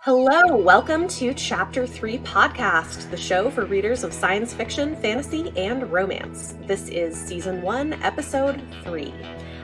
Hello, welcome to Chapter 3 Podcast, the show for readers of science fiction, fantasy, and romance. This is Season 1, Episode 3.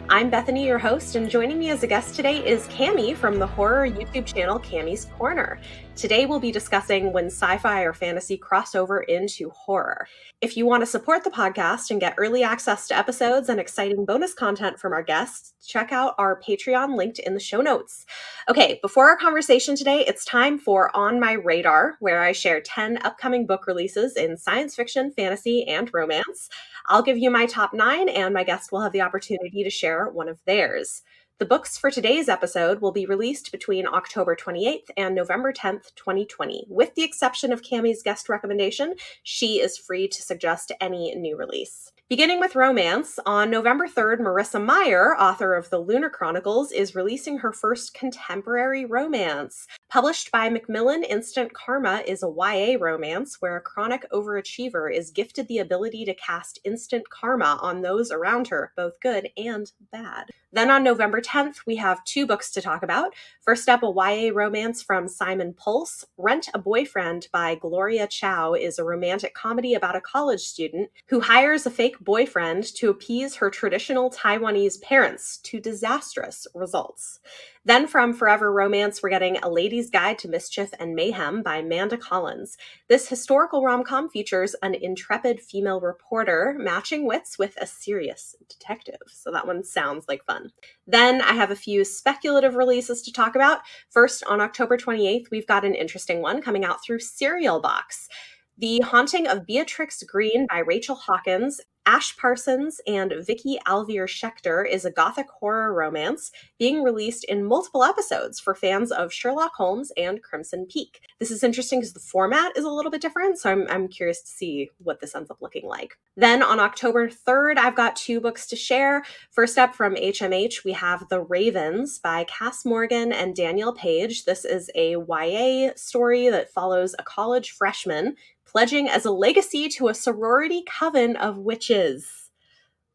I'm Bethany, your host, and joining me as a guest today is Cami from the horror YouTube channel Cami's Korner. Today we'll be discussing when sci-fi or fantasy cross over into horror. If you want to support the podcast and get early access to episodes and exciting bonus content from our guests, check out our Patreon linked in the show notes. Okay, before our conversation today, it's time for On My Radar, where I share 10 upcoming book releases in science fiction, fantasy, and romance. I'll give you my top 9, and my guest will have the opportunity to share one of theirs. The books for today's episode will be released between October 28th and November 10th, 2020. With the exception of Cami's guest recommendation, she is free to suggest any new release. Beginning with romance, on November 3rd, Marissa Meyer, author of The Lunar Chronicles, is releasing her first contemporary romance. Published by Macmillan, Instant Karma is a YA romance where a chronic overachiever is gifted the ability to cast instant karma on those around her, both good and bad. Then on November 10th, we have 2 books to talk about. First up, a YA romance from Simon Pulse. Rent a Boyfriend by Gloria Chow is a romantic comedy about a college student who hires a fake boyfriend to appease her traditional Taiwanese parents, to disastrous results. Then from Forever Romance, we're getting A Lady's Guide to Mischief and Mayhem by Manda Collins. This historical rom-com features an intrepid female reporter matching wits with a serious detective. So that one sounds like fun. Then I have a few speculative releases to talk about. First, on October 28th, we've got an interesting one coming out through Serial Box. The Haunting of Beatrice Greene by Rachel Hawkins, Ash Parsons, and Vicky Alevear Shechter is a gothic horror romance being released in multiple episodes for fans of Sherlock Holmes and Crimson Peak. This is interesting because the format is a little bit different, so I'm curious to see what this ends up looking like. Then on October 3rd, I've got 2 books to share. First up from HMH, we have The Ravens by Cass Morgan and Danielle Page. This is a YA story that follows a college freshman pledging as a legacy to a sorority coven of witches.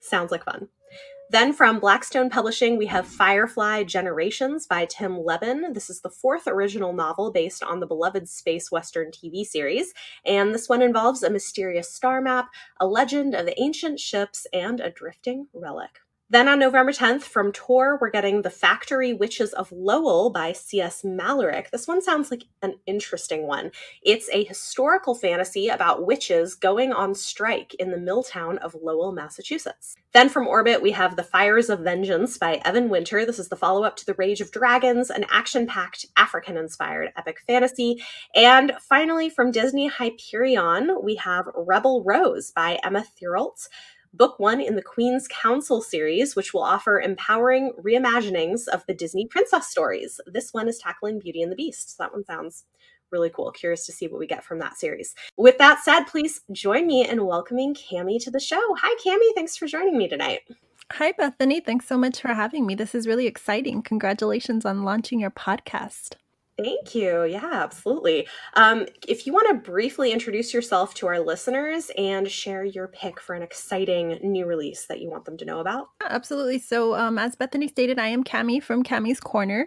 Sounds like fun. Then from Blackstone Publishing, we have Firefly Generations by Tim Levin. This is the 4th original novel based on the beloved space western TV series, and this one involves a mysterious star map, a legend of ancient ships, and a drifting relic. Then on November 10th, from Tor, we're getting The Factory Witches of Lowell by C.S. Mallorik. This one sounds like an interesting one. It's a historical fantasy about witches going on strike in the mill town of Lowell, Massachusetts. Then from Orbit, we have The Fires of Vengeance by Evan Winter. This is the follow-up to The Rage of Dragons, an action-packed, African-inspired epic fantasy. And finally, from Disney Hyperion, we have Rebel Rose by Emma Thierlt. Book 1 in the Queen's Counsel series, which will offer empowering reimaginings of the Disney princess stories. This one is tackling Beauty and the Beast. So that one sounds really cool. Curious to see what we get from that series. With that said, please join me in welcoming Cami to the show. Hi, Cami. Thanks for joining me tonight. Hi, Bethany. Thanks so much for having me. This is really exciting. Congratulations on launching your podcast. Thank you. Yeah, absolutely. If you want to briefly introduce yourself to our listeners and share your pick for an exciting new release that you want them to know about. Absolutely. So as Bethany stated, I am Cami from Cami's Korner.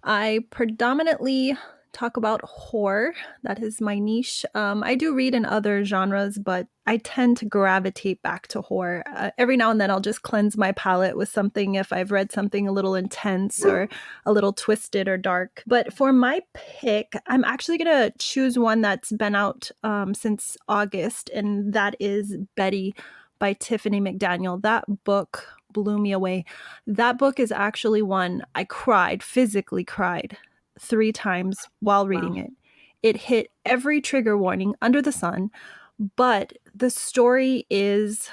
I predominantly talk about horror. That is my niche. I do read in other genres, but I tend to gravitate back to horror. Every now and then I'll just cleanse my palate with something if I've read something a little intense or a little twisted or dark. But for my pick, I'm actually going to choose one that's been out since August, and that is Betty by Tiffany McDaniel. That book blew me away. That book is actually one I physically cried 3 times while reading it. It hit every trigger warning under the sun, but the story is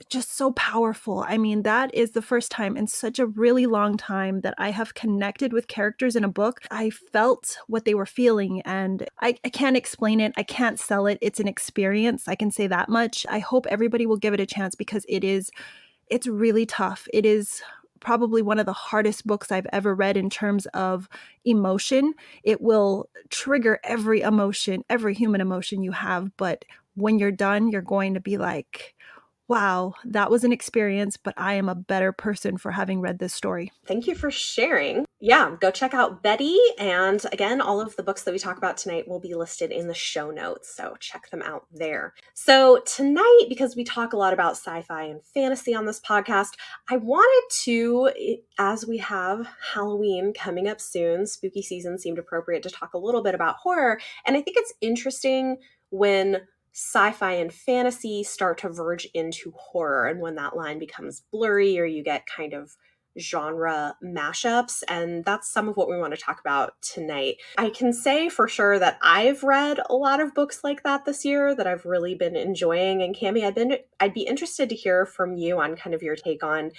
just so powerful. I mean, that is the first time in such a really long time that I have connected with characters in a book. I felt what they were feeling, and I can't explain it. I can't sell it. It's an experience. I can say that much. I hope everybody will give it a chance because it's really tough. It is probably one of the hardest books I've ever read in terms of emotion. It will trigger every emotion, every human emotion you have. But when you're done, you're going to be like, Wow, that was an experience, but I am a better person for having read this story. Thank you for sharing. Yeah, go check out Betty. And again, all of the books that we talk about tonight will be listed in the show notes. So check them out there. So tonight, because we talk a lot about sci-fi and fantasy on this podcast, I wanted to, as we have Halloween coming up soon, spooky season seemed appropriate to talk a little bit about horror. And I think it's interesting when sci-fi and fantasy start to verge into horror and when that line becomes blurry or you get kind of genre mashups, and that's some of what we want to talk about tonight. I can say for sure that I've read a lot of books like that this year that I've really been enjoying. And Cami, I'd be interested to hear from you on kind of your take on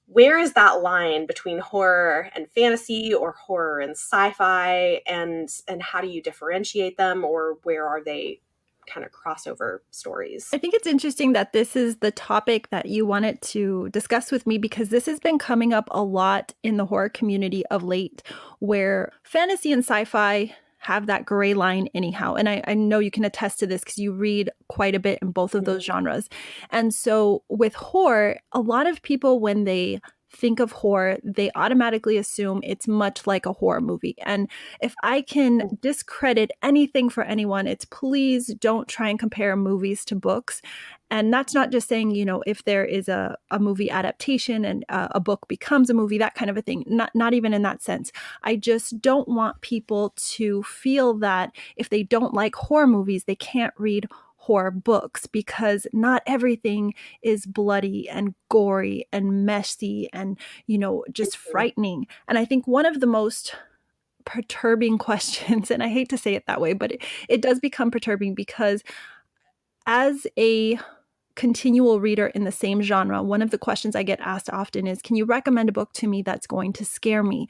where is that line between horror and fantasy or horror and sci-fi, and how do you differentiate them, or where are they kind of crossover stories? I think it's interesting that this is the topic that you wanted to discuss with me because this has been coming up a lot in the horror community of late, where fantasy and sci-fi have that gray line anyhow. And I know you can attest to this because you read quite a bit in both of those genres. And so with horror, a lot of people, when they think of horror, they automatically assume it's much like a horror movie. And if I can discredit anything for anyone, it's please don't try and compare movies to books. And that's not just saying, if there is a movie adaptation and a book becomes a movie, that kind of a thing. Not even in that sense. I just don't want people to feel that if they don't like horror movies, they can't read horror books, because not everything is bloody and gory and messy and, just frightening. And I think one of the most perturbing questions, and I hate to say it that way, but it does become perturbing because as a continual reader in the same genre, one of the questions I get asked often is, can you recommend a book to me that's going to scare me?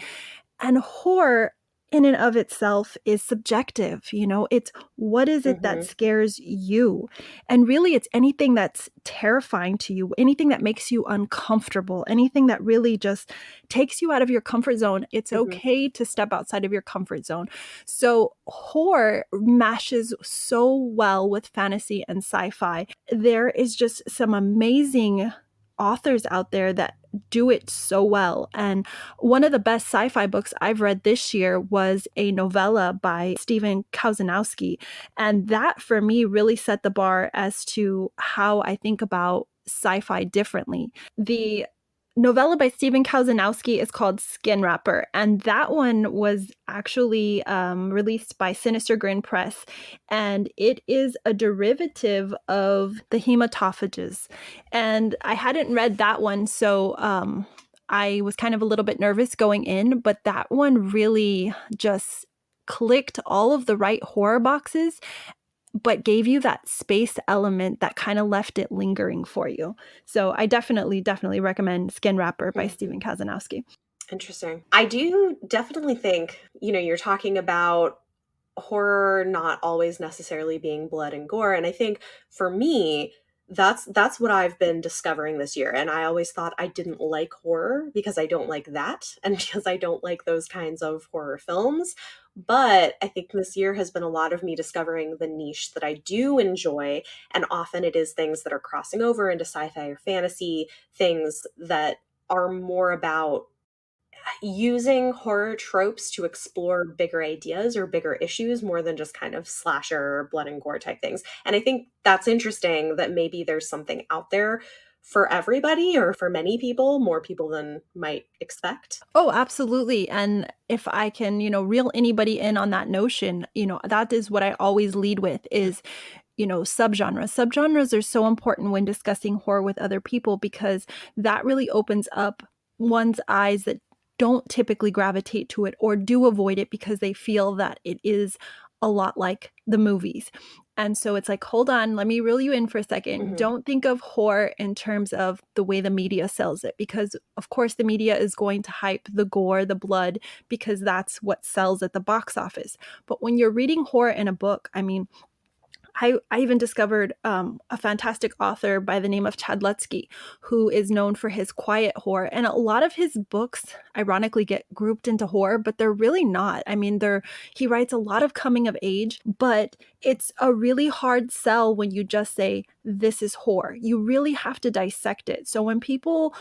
And horror in and of itself is subjective. It's what is it that scares you? And really, it's anything that's terrifying to you, anything that makes you uncomfortable, anything that really just takes you out of your comfort zone. It's okay to step outside of your comfort zone. So horror mashes so well with fantasy and sci-fi. There is just some amazing authors out there that do it so well. And one of the best sci-fi books I've read this year was a novella by Stephen Kazanowski. And that for me really set the bar as to how I think about sci-fi differently. The novella by Stephen Kazanowski is called Skin Wrapper, and that one was actually released by Sinister Grin Press, and it is a derivative of the hematophages. And I hadn't read that one, so I was kind of a little bit nervous going in, but that one really just clicked all of the right horror boxes, but gave you that space element that kind of left it lingering for you. So I definitely recommend Skin Wrapper by Stephen Kazanowski. Interesting. I do definitely think, you're talking about horror not always necessarily being blood and gore. And I think for me, that's what I've been discovering this year. And I always thought I didn't like horror because I don't like that and because I don't like those kinds of horror films. But I think this year has been a lot of me discovering the niche that I do enjoy. And often it is things that are crossing over into sci-fi or fantasy, things that are more about using horror tropes to explore bigger ideas or bigger issues more than just kind of slasher, blood and gore type things. And I think that's interesting that maybe there's something out there for everybody or for many people, more people than might expect. Oh, absolutely. And if I can, reel anybody in on that notion, that is what I always lead with is, subgenres. Subgenres are so important when discussing horror with other people because that really opens up one's eyes that don't typically gravitate to it or do avoid it because they feel that it is a lot like the movies. And so it's like, hold on, let me reel you in for a second. Don't think of horror in terms of the way the media sells it, because of course the media is going to hype the gore, the blood, because that's what sells at the box office. But when you're reading horror in a book, I mean, I even discovered a fantastic author by the name of Chad Lutzke, who is known for his quiet horror. And a lot of his books, ironically, get grouped into horror, but they're really not. I mean, he writes a lot of coming of age, but it's a really hard sell when you just say, this is horror. You really have to dissect it. So when people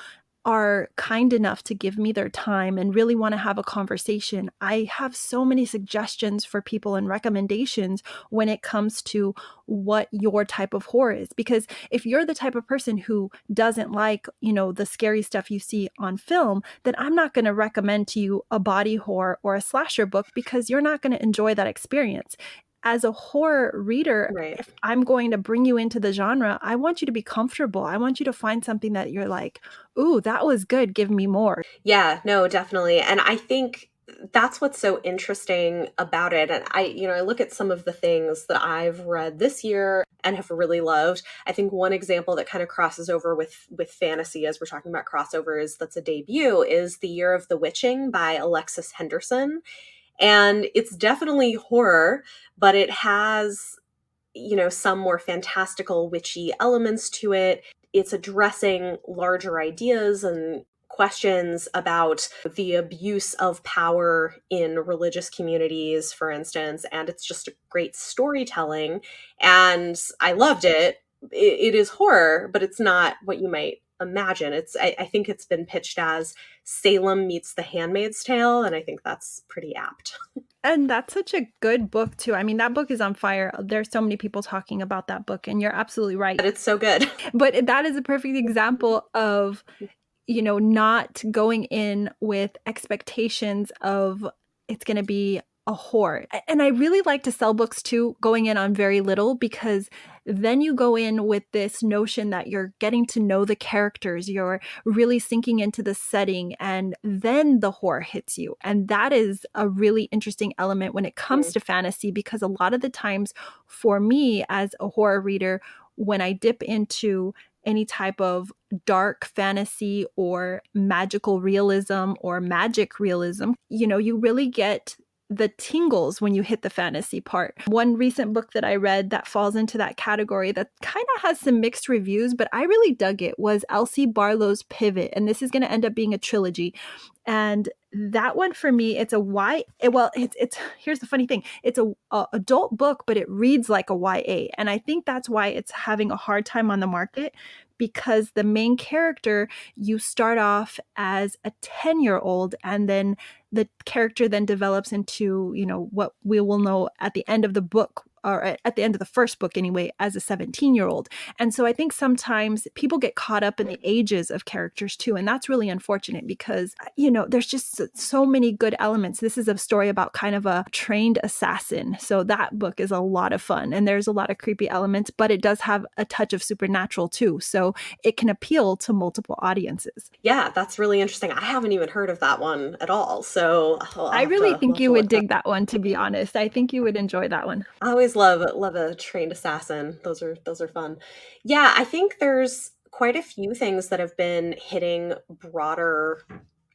are kind enough to give me their time and really want to have a conversation, I have so many suggestions for people and recommendations when it comes to what your type of horror is. Because if you're the type of person who doesn't like, the scary stuff you see on film, then I'm not going to recommend to you a body horror or a slasher book because you're not going to enjoy that experience. As a horror reader, Right. if I'm going to bring you into the genre, I want you to be comfortable. I want you to find something that you're like, ooh, that was good. Give me more. Yeah, no, definitely. And I think that's what's so interesting about it. And I look at some of the things that I've read this year and have really loved. I think one example that kind of crosses over with fantasy, as we're talking about crossovers, that's a debut, is The Year of the Witching by Alexis Henderson. And it's definitely horror, but it has, some more fantastical, witchy elements to it. It's addressing larger ideas and questions about the abuse of power in religious communities, for instance. And it's just a great storytelling. And I loved it. It is horror, but it's not what you might imagine. I think it's been pitched as Salem meets The Handmaid's Tale, and I think that's pretty apt. And that's such a good book, too. I mean, that book is on fire. There's so many people talking about that book, and you're absolutely right. But it's so good. But that is a perfect example of, not going in with expectations of it's going to be a horror. And I really like to sell books too, going in on very little, because then you go in with this notion that you're getting to know the characters, you're really sinking into the setting, and then the horror hits you. And that is a really interesting element when it comes to fantasy, because a lot of the times for me as a horror reader, when I dip into any type of dark fantasy or magical realism or magic realism, you really get the tingles when you hit the fantasy part. One recent book that I read that falls into that category that kind of has some mixed reviews, but I really dug it, was Elsie Barlow's Pivot. And this is going to end up being a trilogy. And that one for me, it's here's the funny thing. It's a adult book, but it reads like a YA. And I think that's why it's having a hard time on the market, because the main character, you start off as a 10-year-old, and then the character then develops into, what we will know at the end of the book, or at the end of the first book anyway, as a 17-year-old. And so I think sometimes people get caught up in the ages of characters too. And that's really unfortunate because, there's just so many good elements. This is a story about kind of a trained assassin. So that book is a lot of fun, and there's a lot of creepy elements, but it does have a touch of supernatural too. So it can appeal to multiple audiences. Yeah, that's really interesting. I haven't even heard of that one at all. So I really think you would dig that one, to be honest. I think you would enjoy that one. I always love a trained assassin. Those are fun. Yeah, I think there's quite a few things that have been hitting broader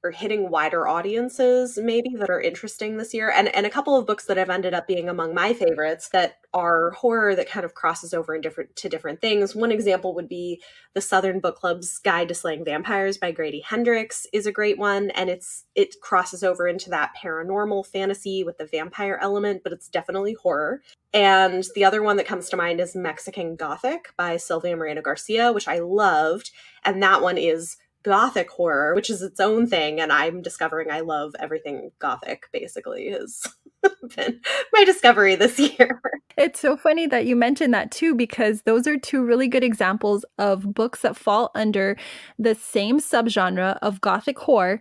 or hitting wider audiences maybe that are interesting this year, and a couple of books that have ended up being among my favorites that are horror that kind of crosses over in different things. One example would be the Southern Book Club's Guide to Slaying Vampires by Grady Hendrix is a great one, and it crosses over into that paranormal fantasy with the vampire element, but it's definitely horror. And the other one that comes to mind is Mexican Gothic by Sylvia Moreno Garcia, which I loved, and that one is Gothic horror, which is its own thing, and I'm discovering I love everything Gothic, basically, has been my discovery this year. It's so funny that you mentioned that too, because those are two really good examples of books that fall under the same subgenre of Gothic horror.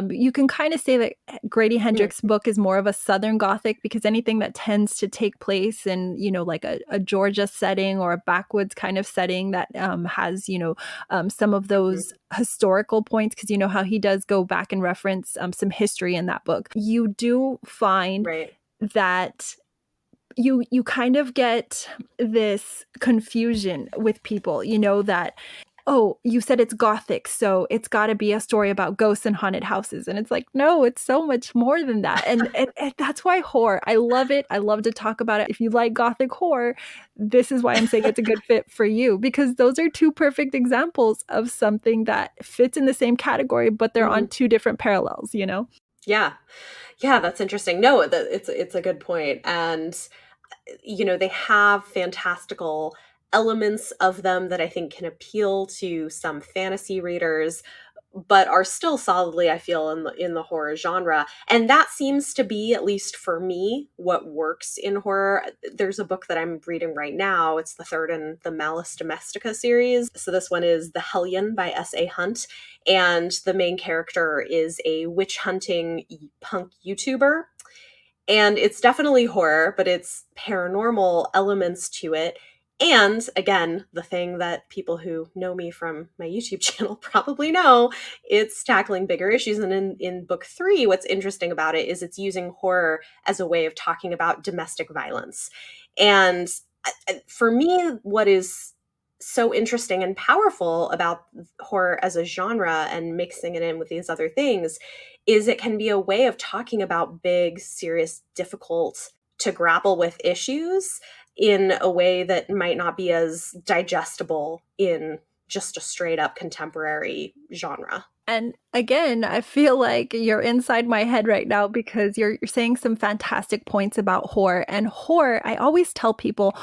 You can kind of say that Grady Hendrix's book is more of a Southern Gothic, because anything that tends to take place in, like a Georgia setting or a backwoods kind of setting that has, some of those historical points, because how he does go back and reference some history in that book. You do find that you kind of get this confusion with people, that oh, you said it's gothic, so it's got to be a story about ghosts and haunted houses. And it's like, no, it's so much more than that. And that's why horror, I love it. I love to talk about it. If you like gothic horror, this is why I'm saying it's a good fit for you, because those are two perfect examples of something that fits in the same category, but they're on two different parallels, you know? Yeah. Yeah, that's interesting. No, it's a good point. And they have fantastical elements of them that I think can appeal to some fantasy readers, but are still solidly, I feel, in the horror genre. And that seems to be, at least for me, what works in horror. There's a book that I'm reading right now. It's the third in the Malus Domestica series. So this one is The Hellion by S.A. Hunt. And the main character is a witch hunting punk YouTuber. And it's definitely horror, but it's paranormal elements to it. And again, the thing that people who know me from my YouTube channel probably know, it's tackling bigger issues. And in book 3, what's interesting about it is it's using horror as a way of talking about domestic violence. And for me, what is so interesting and powerful about horror as a genre and mixing it in with these other things is it can be a way of talking about big, serious, difficult to grapple with issues in a way that might not be as digestible in just a straight up contemporary genre. And again, I feel like you're inside my head right now because you're saying some fantastic points about horror. And horror, I always tell people,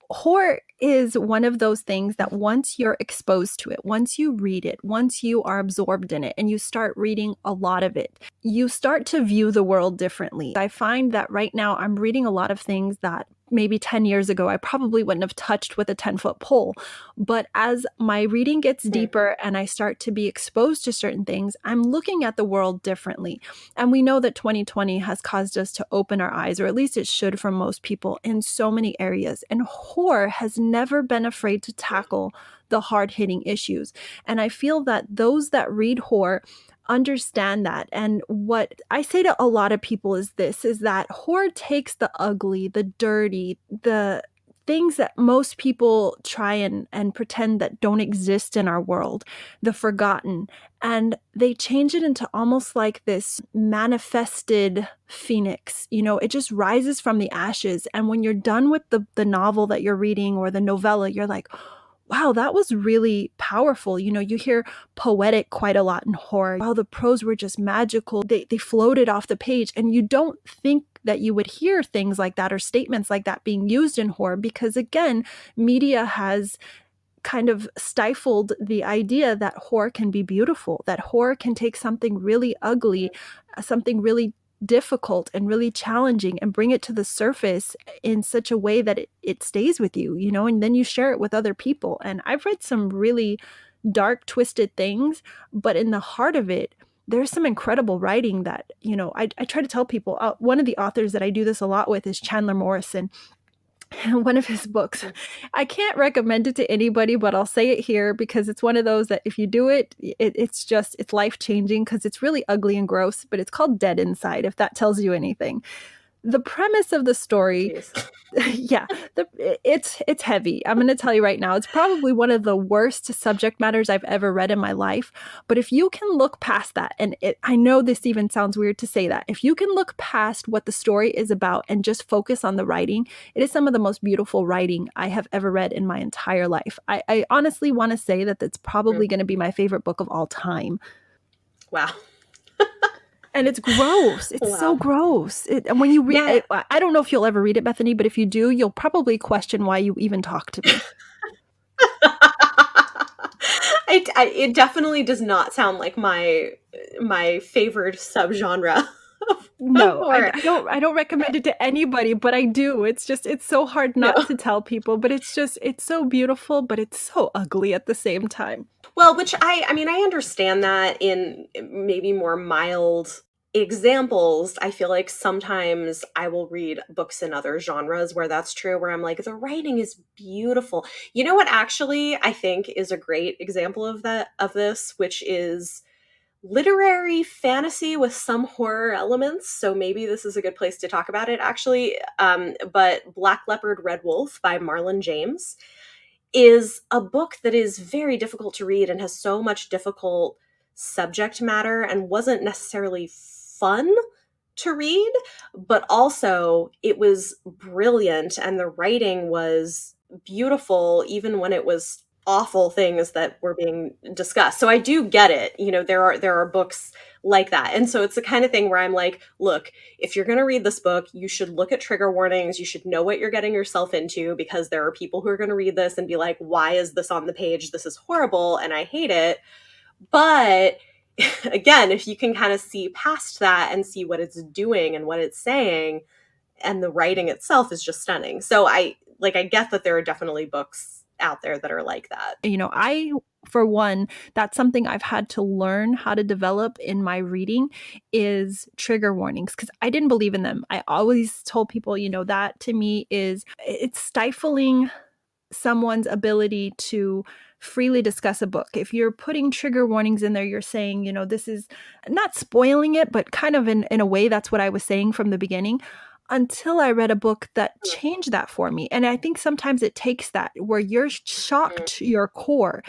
horror is one of those things that once you're exposed to it, once you read it, once you are absorbed in it and you start reading a lot of it, you start to view the world differently. I find that right now I'm reading a lot of things that maybe 10 years ago I probably wouldn't have touched with a 10-foot pole. But as my reading gets deeper and I start to be exposed to certain things, I'm looking at the world differently. And we know that 2020 has caused us to open our eyes, or at least it should for most people, in so many areas. And horror has never been afraid to tackle the hard-hitting issues. And I feel that those that read horror understand that. And what I say to a lot of people is this, is that horror takes the ugly, the dirty, the things that most people try and pretend that don't exist in our world, the forgotten, and they change it into almost like this manifested phoenix. You know, it just rises from the ashes. And when you're done with the novel that you're reading or the novella, you're like, wow, that was really powerful. You know, you hear poetic quite a lot in horror. Wow, the prose were just magical. They floated off the page. And you don't think that you would hear things like that or statements like that being used in horror because, again, media has kind of stifled the idea that horror can be beautiful, that horror can take something really ugly, something really difficult and really challenging and bring it to the surface in such a way that it stays with you, you know, and then you share it with other people. And I've read some really dark, twisted things, but in the heart of it, there's some incredible writing that, you know, I try to tell people, one of the authors that I do this a lot with is Chandler Morrison. One of his books. I can't recommend it to anybody, but I'll say it here because it's one of those that if you do it, it's life-changing because it's really ugly and gross, but it's called Dead Inside, if that tells you anything. The premise of the story, yeah, it's heavy. I'm going to tell you right now, it's probably one of the worst subject matters I've ever read in my life. But if you can look past that, and I know this even sounds weird to say that, if you can look past what the story is about and just focus on the writing, it is some of the most beautiful writing I have ever read in my entire life. I honestly want to say that that's probably going to be my favorite book of all time. Wow. And it's gross. It's so gross. And when you read it, I don't know if you'll ever read it, Bethany, but if you do, you'll probably question why you even talk to me. It definitely does not sound like my favorite subgenre. No, I don't recommend it to anybody, but I do. It's so hard not to tell people, but it's so beautiful, but it's so ugly at the same time. Well, which I mean, I understand that in maybe more mild examples. I feel like sometimes I will read books in other genres where that's true, where I'm like, the writing is beautiful. You know what actually I think is a great example of this, which is literary fantasy with some horror elements. So maybe this is a good place to talk about it actually. But Black Leopard, Red Wolf by Marlon James is a book that is very difficult to read and has so much difficult subject matter and wasn't necessarily fun to read, but also it was brilliant and the writing was beautiful even when it was awful things that were being discussed. So I do get it. There are books like that. And so it's the kind of thing where I'm like, look, if you're going to read this book, you should look at trigger warnings. You should know what you're getting yourself into, because there are people who are going to read this and be like, why is this on the page? This is horrible and I hate it. But again, if you can kind of see past that and see what it's doing and what it's saying, and the writing itself is just stunning. So I get that there are definitely books out there that are like that. For one, that's something I've had to learn how to develop in my reading is trigger warnings, because I didn't believe in them. I always told people, that to me it's stifling someone's ability to freely discuss a book. If you're putting trigger warnings in there, you're saying, this is not spoiling it, but kind of in a way, that's what I was saying from the beginning, until I read a book that changed that for me. And I think sometimes it takes that where you're shocked to your core.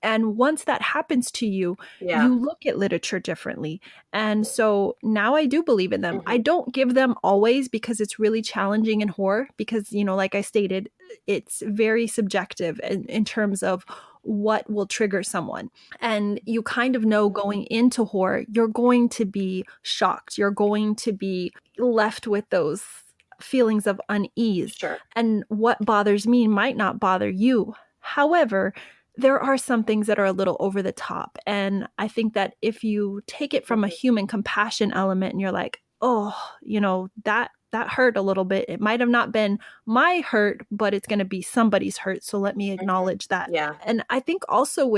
And once that happens to you, you look at literature differently. And so now I do believe in them. I don't give them always, because it's really challenging in horror, because, like I stated, it's very subjective in terms of what will trigger someone. And you kind of know going into horror, you're going to be shocked. You're going to be left with those feelings of unease. Sure. And what bothers me might not bother you. However, there are some things that are a little over the top. And I think that if you take it from a human compassion element and you're like, oh, that hurt a little bit. It might have not been my hurt, but it's going to be somebody's hurt. So let me acknowledge that. Yeah. And I think also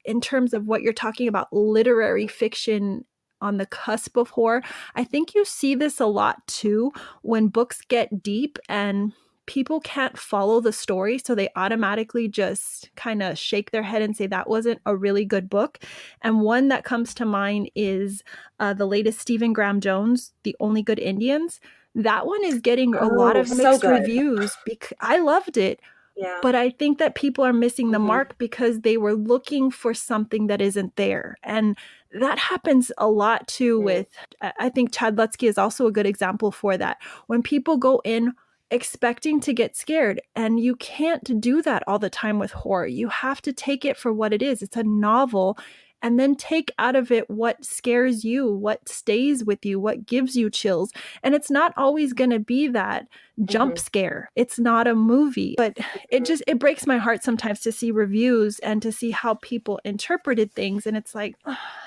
in terms of what you're talking about, literary fiction on the cusp of horror, I think you see this a lot too, when books get deep and people can't follow the story, so they automatically just kind of shake their head and say that wasn't a really good book. And one that comes to mind is the latest Stephen Graham Jones, The Only Good Indians. That one is getting a lot of mixed reviews because I loved it. Yeah. But I think that people are missing the mark because they were looking for something that isn't there. And that happens a lot too with, I think Chad Lutzke is also a good example for that. When people go in expecting to get scared, and you can't do that all the time with horror. You have to take it for what it is. It's a novel, and then take out of it what scares you, what stays with you, what gives you chills. And it's not always going to be that jump scare. It's not a movie, but it breaks my heart sometimes to see reviews and to see how people interpreted things. And it's like,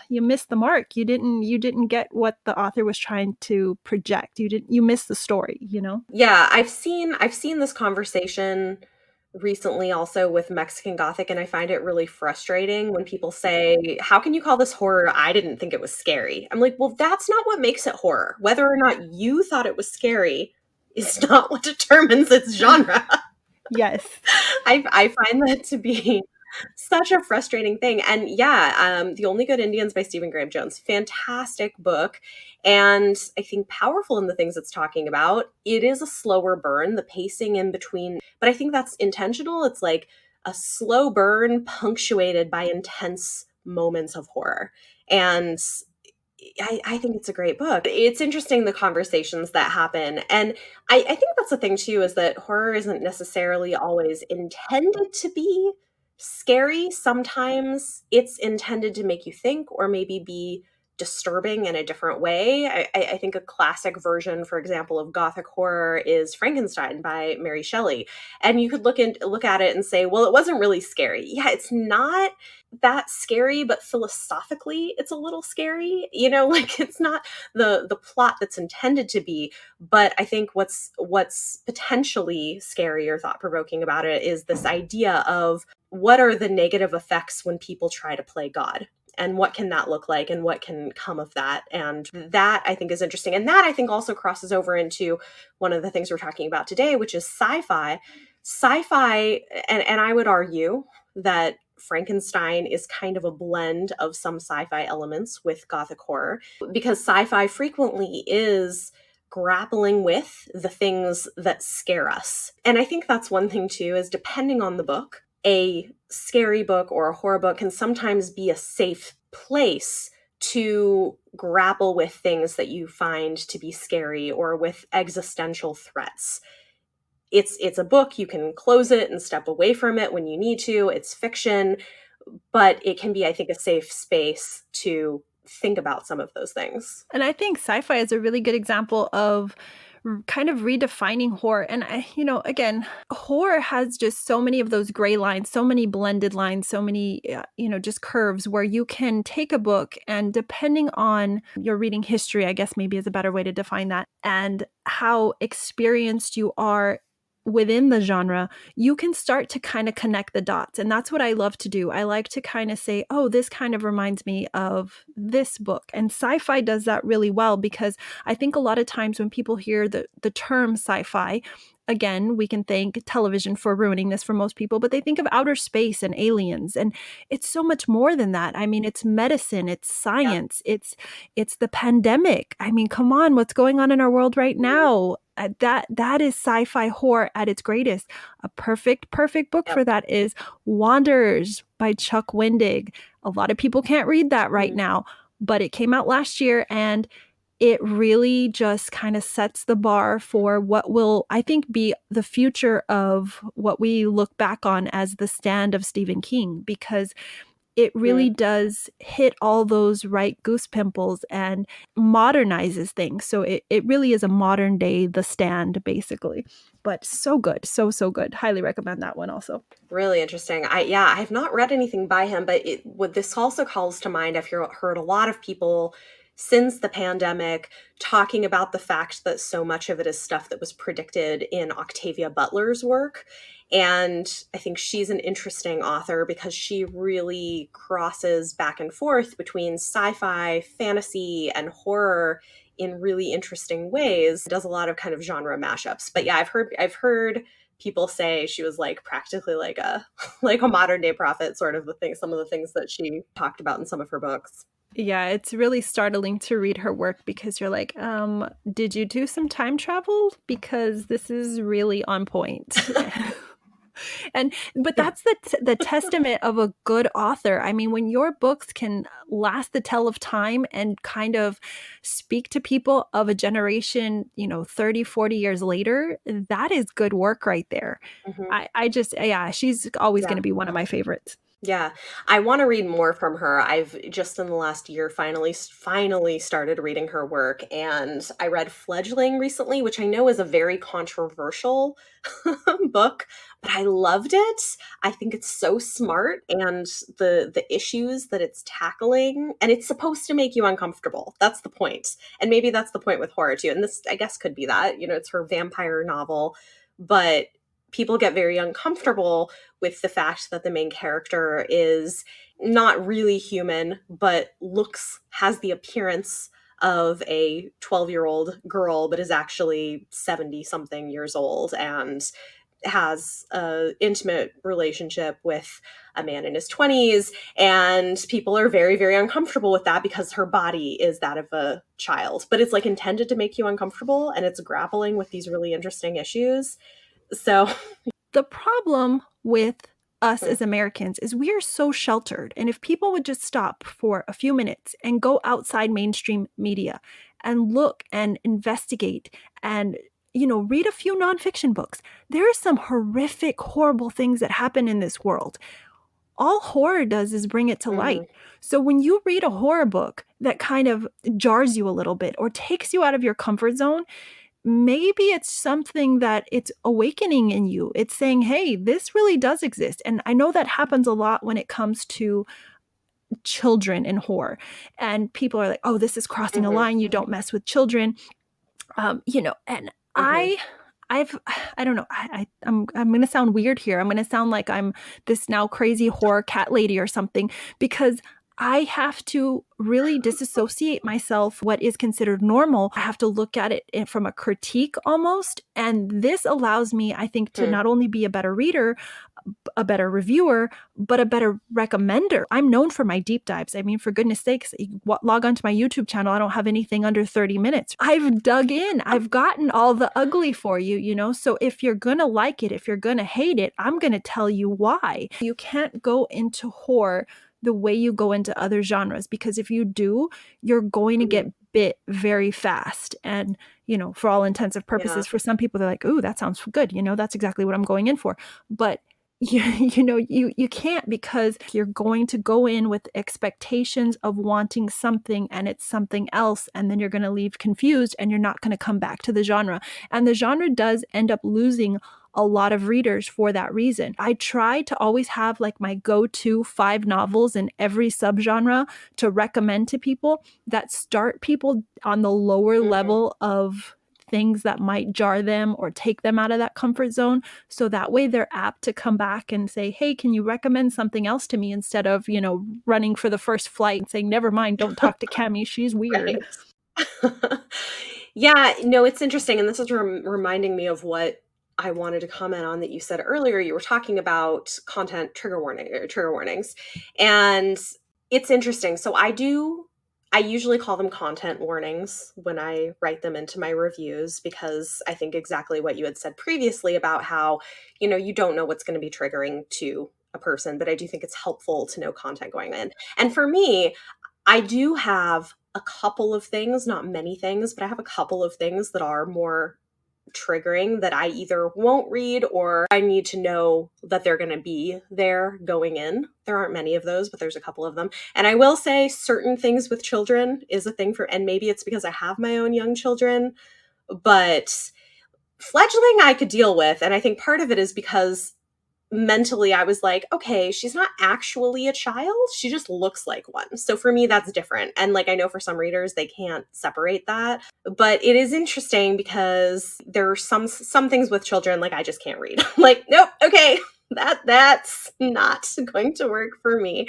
you missed the mark. You didn't get what the author was trying to project. You missed the story, Yeah, I've seen this conversation recently also with Mexican Gothic, and I find it really frustrating when people say, how can you call this horror? I didn't think it was scary. I'm like, well, that's not what makes it horror. Whether or not you thought it was scary is not what determines its genre. Yes. I find that to be such a frustrating thing. And The Only Good Indians by Stephen Graham Jones, fantastic book. And I think powerful in the things it's talking about. It is a slower burn, the pacing in between, but I think that's intentional. It's like a slow burn punctuated by intense moments of horror. And I think it's a great book. It's interesting, the conversations that happen. And I think that's the thing too, is that horror isn't necessarily always intended to be scary. Sometimes it's intended to make you think or maybe be disturbing in a different way. I think a classic version, for example, of Gothic horror is Frankenstein by Mary Shelley. And you could look at it and say, well, it wasn't really scary. Yeah, it's not that scary, but philosophically it's a little scary. It's not the plot that's intended to be. But I think what's potentially scary or thought-provoking about it is this idea of what are the negative effects when people try to play God, and what can that look like, and what can come of that. And that I think is interesting. And that I think also crosses over into one of the things we're talking about today, which is sci-fi. Sci-fi, and I would argue that Frankenstein is kind of a blend of some sci-fi elements with Gothic horror, because sci-fi frequently is grappling with the things that scare us. And I think that's one thing too, is depending on the book, a scary book or a horror book can sometimes be a safe place to grapple with things that you find to be scary or with existential threats. It's a book, you can close it and step away from it when you need to. It's fiction, but it can be, I think, a safe space to think about some of those things. And I think sci-fi is a really good example of kind of redefining horror. And again, horror has just so many of those gray lines, so many blended lines, so many, just curves where you can take a book and depending on your reading history, I guess maybe is a better way to define that, and how experienced you are within the genre, you can start to kind of connect the dots. And that's what I love to do. I like to kind of say, oh, this kind of reminds me of this book. And sci-fi does that really well because I think a lot of times when people hear the term sci-fi, again, we can thank television for ruining this for most people, but they think of outer space and aliens. And it's so much more than that. I mean, it's medicine, it's science, it's the pandemic. I mean, come on, what's going on in our world right now? That is sci-fi horror at its greatest. A perfect book for that is Wanderers by Chuck Wendig. A lot of people can't read that right now, but it came out last year and it really just kind of sets the bar for what will, I think, be the future of what we look back on as the stand of Stephen King, because it really does hit all those right goose pimples and modernizes things. So it really is a modern day The Stand, basically. But so good. So good. Highly recommend that one also. Really interesting. I have not read anything by him, but what this also calls to mind, I've heard a lot of people since the pandemic talking about the fact that so much of it is stuff that was predicted in Octavia Butler's work. And I think she's an interesting author because she really crosses back and forth between sci-fi, fantasy, and horror in really interesting ways. Does a lot of kind of genre mashups. But yeah, I've heard people say she was like practically like a modern day prophet, sort of some of the things that she talked about in some of her books. Yeah, it's really startling to read her work because you're like, did you do some time travel? Because this is really on point. But that's the testament of a good author. I mean, when your books can last the tell of time and kind of speak to people of a generation, 30, 40 years later, that is good work right there. She's always going to be one of my favorites. Yeah, I want to read more from her. I've just in the last year finally started reading her work, and I read Fledgling recently, which I know is a very controversial book, but I loved it. I think it's so smart, and the issues that it's tackling, and it's supposed to make you uncomfortable. That's the point. And maybe that's the point with horror too. And this, I guess, could be that. It's her vampire novel, but people get very uncomfortable with the fact that the main character is not really human, but has the appearance of a 12-year-old girl, but is actually 70-something years old and has an intimate relationship with a man in his 20s. And people are very, very uncomfortable with that because her body is that of a child. But it's like intended to make you uncomfortable, and it's grappling with these really interesting issues. So the problem with us as Americans is we are so sheltered. And if people would just stop for a few minutes and go outside mainstream media and look and investigate and, read a few nonfiction books, there are some horrific, horrible things that happen in this world. All horror does is bring it to light. So when you read a horror book that kind of jars you a little bit or takes you out of your comfort zone, maybe it's something that it's awakening in you. It's saying, hey, this really does exist. And I know that happens a lot when it comes to children in horror. And people are like, oh, this is crossing a line. You don't mess with children. And I don't know. I'm going to sound weird here. I'm going to sound like I'm this now crazy horror cat lady or something, because I have to really disassociate myself what is considered normal. I have to look at it from a critique almost. And this allows me, I think, to not only be a better reader, a better reviewer, but a better recommender. I'm known for my deep dives. I mean, for goodness sakes, log onto my YouTube channel. I don't have anything under 30 minutes. I've dug in. I've gotten all the ugly for you, you know? So if you're going to like it, if you're going to hate it, I'm going to tell you why. You can't go into horror the way you go into other genres, because if you do, you're going to get bit very fast. And, you know, for all intents and purposes, for some people, they're like, ooh, that sounds good. You know, that's exactly what I'm going in for. But you can't, because you're going to go in with expectations of wanting something and it's something else, and then you're going to leave confused and you're not going to come back to the genre. And the genre does end up losing a lot of readers for that reason. I try to always have like my go-to 5 novels in every subgenre to recommend to people that start people on the lower level of things that might jar them or take them out of that comfort zone. So that way they're apt to come back and say, hey, can you recommend something else to me, instead of, you know, running for the first flight and saying, never mind, don't talk to Cami, she's weird. Yeah, no, it's interesting. And this is reminding me of what I wanted to comment on that you said earlier. You were talking about content trigger warnings. And it's interesting. So I usually call them content warnings when I write them into my reviews, because I think exactly what you had said previously about how, you know, you don't know what's going to be triggering to a person, but I do think it's helpful to know content going in. And for me, I do have a couple of things, not many things, but I have a couple of things that are more triggering that I either won't read or I need to know that they're going to be there going in. There aren't many of those, but there's a couple of them. And I will say certain things with children is a thing and maybe it's because I have my own young children, but fledgling I could deal with. And I think part of it is because mentally I was like, okay, she's not actually a child. She just looks like one. So for me, that's different. And like, I know for some readers, they can't separate that, but it is interesting because there are some things with children, like I just can't read. Like, nope. Okay. That's not going to work for me.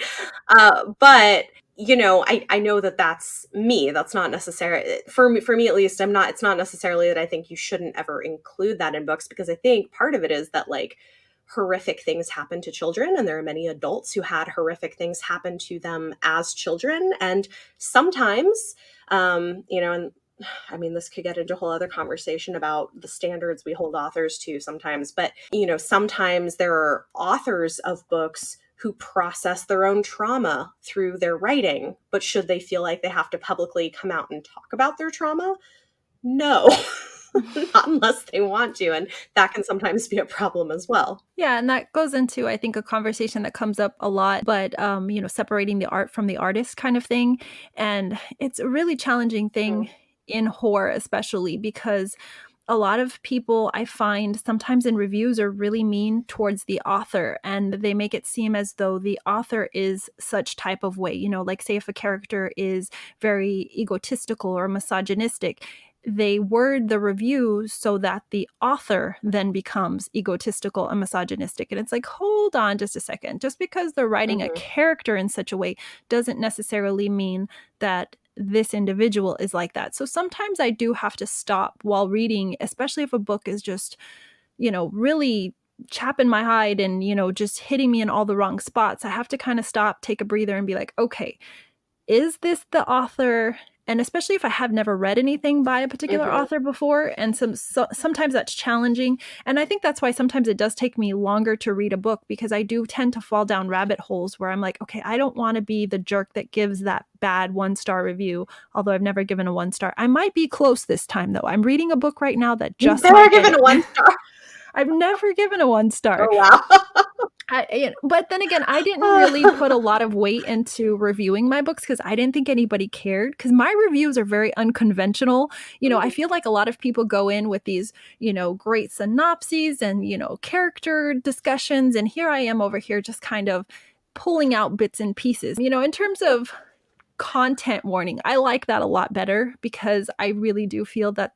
But you know, I know that that's me. That's not necessary for me at least. It's not necessarily that I think you shouldn't ever include that in books, because I think part of it is that like, horrific things happen to children, and there are many adults who had horrific things happen to them as children. And sometimes, you know, and I mean, this could get into a whole other conversation about the standards we hold authors to sometimes, but, you know, sometimes there are authors of books who process their own trauma through their writing, but should they feel like they have to publicly come out and talk about their trauma? No. Not unless they want to. And that can sometimes be a problem as well. Yeah, and that goes into, I think, a conversation that comes up a lot, but, you know, separating the art from the artist kind of thing. And it's a really challenging thing in horror, especially because a lot of people, I find, sometimes in reviews are really mean towards the author, and they make it seem as though the author is such type of way. You know, like say if a character is very egotistical or misogynistic, they word the review so that the author then becomes egotistical and misogynistic. And it's like, hold on just a second. Just because they're writing a character in such a way doesn't necessarily mean that this individual is like that. So sometimes I do have to stop while reading, especially if a book is just, you know, really chapping my hide and, you know, just hitting me in all the wrong spots. I have to kind of stop, take a breather, and be like, okay, is this the author? And especially if I have never read anything by a particular author before, and sometimes that's challenging. And I think that's why sometimes it does take me longer to read a book, because I do tend to fall down rabbit holes where I'm like, okay, I don't want to be the jerk that gives that bad 1-star review, although I've never given a 1-star. I might be close this time, though. I'm reading a book right now that just You've never given a 1-star. I've never given a 1-star. Oh, wow. But then again, I didn't really put a lot of weight into reviewing my books because I didn't think anybody cared, because my reviews are very unconventional. You know, I feel like a lot of people go in with these, you know, great synopses and, you know, character discussions. And here I am over here just kind of pulling out bits and pieces. You know, in terms of content warning, I like that a lot better, because I really do feel that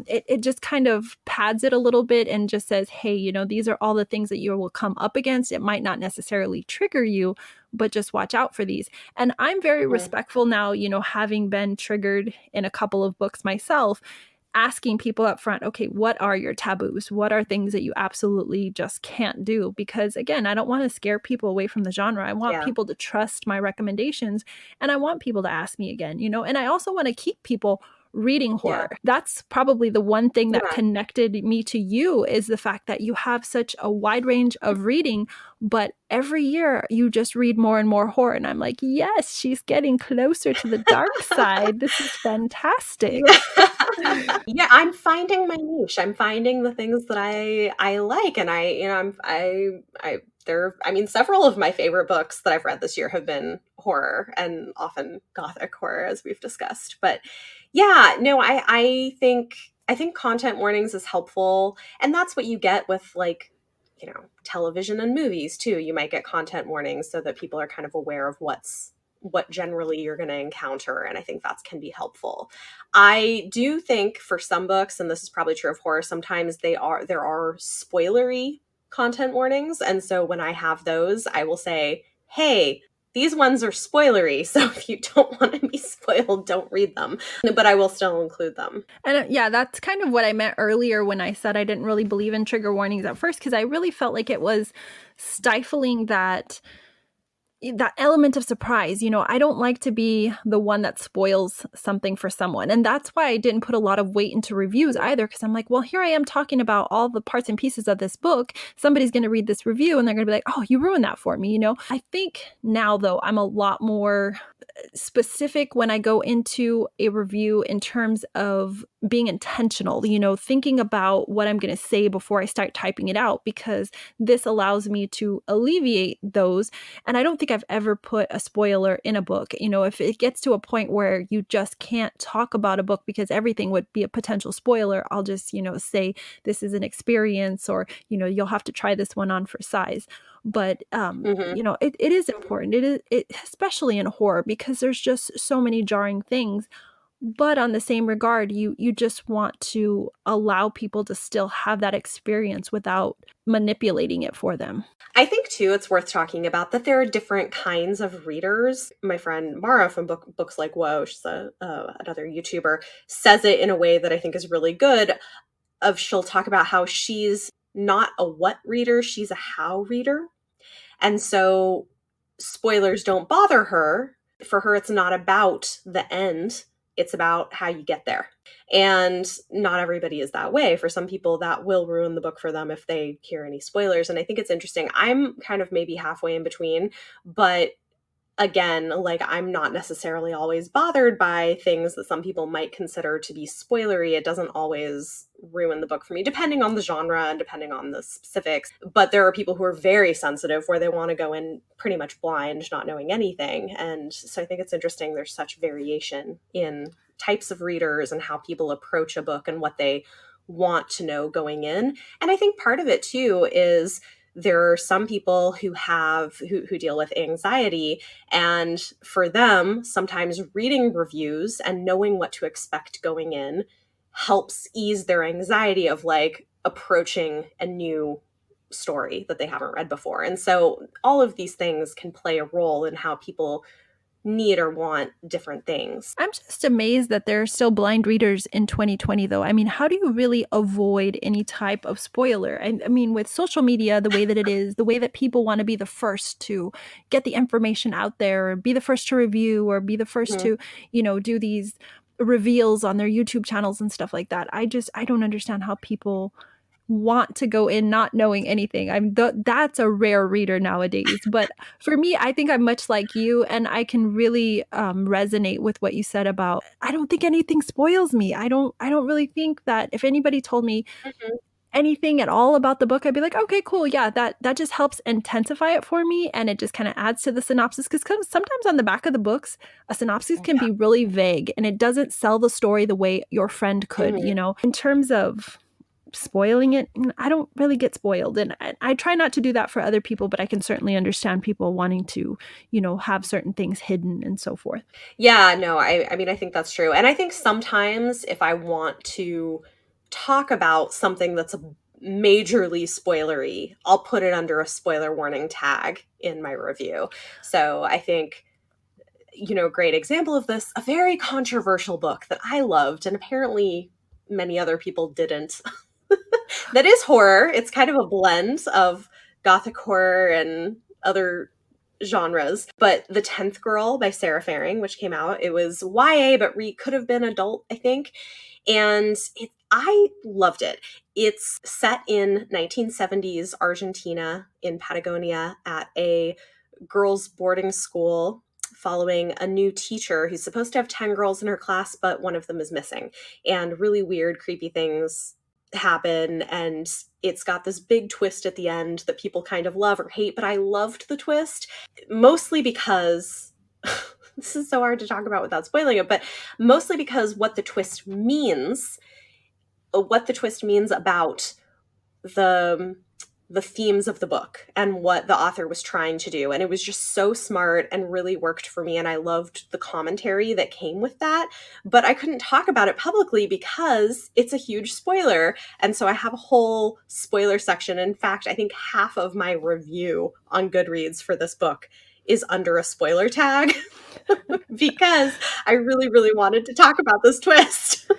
it just kind of pads it a little bit and just says, hey, you know, these are all the things that you will come up against. It might not necessarily trigger you, but just watch out for these. And I'm very respectful now, you know, having been triggered in a couple of books myself. asking people up front, okay, what are your taboos? What are things that you absolutely just can't do? Because again, I don't want to scare people away from the genre. I want Yeah. people to trust my recommendations, and I want people to ask me again, and I also want to keep people reading horror. Yeah. That's probably the one thing that Yeah. connected me to you, is the fact that you have such a wide range of reading, but every year you just read more and more horror. And I'm like, yes, she's getting closer to the dark side. This is fantastic. Yeah. Yeah, I'm finding my niche. I'm finding the things that I like, and I mean, several of my favorite books that I've read this year have been horror, and often gothic horror, as we've discussed. But yeah, no, I think content warnings is helpful, and that's what you get with, like, television and movies too. You might get content warnings so that people are kind of aware of what generally you're going to encounter, and I think that can be helpful. I do think for some books, and this is probably true of horror, sometimes there are spoilery content warnings, and so when I have those, I will say, hey, these ones are spoilery, so if you don't want to be spoiled, don't read them. But I will still include them. And yeah, that's kind of what I meant earlier when I said I didn't really believe in trigger warnings at first, because I really felt like it was stifling that element of surprise. I don't like to be the one that spoils something for someone. And that's why I didn't put a lot of weight into reviews either, because I'm like, well, here I am talking about all the parts and pieces of this book. Somebody's going to read this review and they're going to be like, oh, you ruined that for me. I think now, though, I'm a lot more specific when I go into a review in terms of being intentional, thinking about what I'm going to say before I start typing it out, because this allows me to alleviate those. And I don't think I've ever put a spoiler in a book. If it gets to a point where you just can't talk about a book because everything would be a potential spoiler, I'll just, say this is an experience, or, you'll have to try this one on for size. But Hmm. it is important. Especially in horror, because there's just so many jarring things. But on the same regard, you just want to allow people to still have that experience without manipulating it for them. I think too, it's worth talking about that there are different kinds of readers. My friend Mara from Books Like Whoa, she's another YouTuber, says it in a way that I think is really good. She'll talk about how she's not a what reader, she's a how reader. And so spoilers don't bother her. For her, it's not about the end, it's about how you get there. And not everybody is that way. For some people, that will ruin the book for them if they hear any spoilers. And I think it's interesting. I'm kind of maybe halfway in between, but again, like, I'm not necessarily always bothered by things that some people might consider to be spoilery. It doesn't always ruin the book for me, depending on the genre and depending on the specifics. But there are people who are very sensitive, where they want to go in pretty much blind, not knowing anything. And so I think it's interesting. There's such variation in types of readers and how people approach a book and what they want to know going in. And I think part of it too is there are some people who deal with anxiety, and for them, sometimes reading reviews and knowing what to expect going in helps ease their anxiety of, like, approaching a new story that they haven't read before. And so all of these things can play a role in how people need or want different things. I'm just amazed that there are still blind readers in 2020, though. I mean, how do you really avoid any type of spoiler? I mean, with social media, the way that it is, the way that people want to be the first to get the information out there, or be the first to review, or be the first Mhm. to, do these reveals on their YouTube channels and stuff like that. I don't understand how people want to go in not knowing anything. That's a rare reader nowadays. But for me, I think I'm much like you, and I can really resonate with what you said about, I don't think anything spoils me. I don't really think that if anybody told me Mhm. anything at all about the book, I'd be like, okay, cool, yeah, that just helps intensify it for me, and it just kind of adds to the synopsis, because sometimes on the back of the books, a synopsis can be really vague, and it doesn't sell the story the way your friend could. Mhm. In terms of spoiling it, I don't really get spoiled, and I try not to do that for other people, but I can certainly understand people wanting to have certain things hidden and so forth. Yeah, no, I mean, I think that's true. And I think sometimes if I want to talk about something that's a majorly spoilery, I'll put it under a spoiler warning tag in my review. So I think, great example of this, a very controversial book that I loved and apparently many other people didn't. That is horror. It's kind of a blend of gothic horror and other genres. But The 10th Girl by Sarah Faring, which came out, it was YA, but could have been adult, I think. And I loved it. It's set in 1970s Argentina in Patagonia at a girls' boarding school following a new teacher who's supposed to have 10 girls in her class, but one of them is missing. And really weird, creepy things happen, and it's got this big twist at the end that people kind of love or hate, but I loved the twist, mostly because this is so hard to talk about without spoiling it, but mostly because what the twist means about the themes of the book and what the author was trying to do. And it was just so smart and really worked for me. And I loved the commentary that came with that. But I couldn't talk about it publicly because it's a huge spoiler. And so I have a whole spoiler section. In fact, I think half of my review on Goodreads for this book is under a spoiler tag because I really, really wanted to talk about this twist.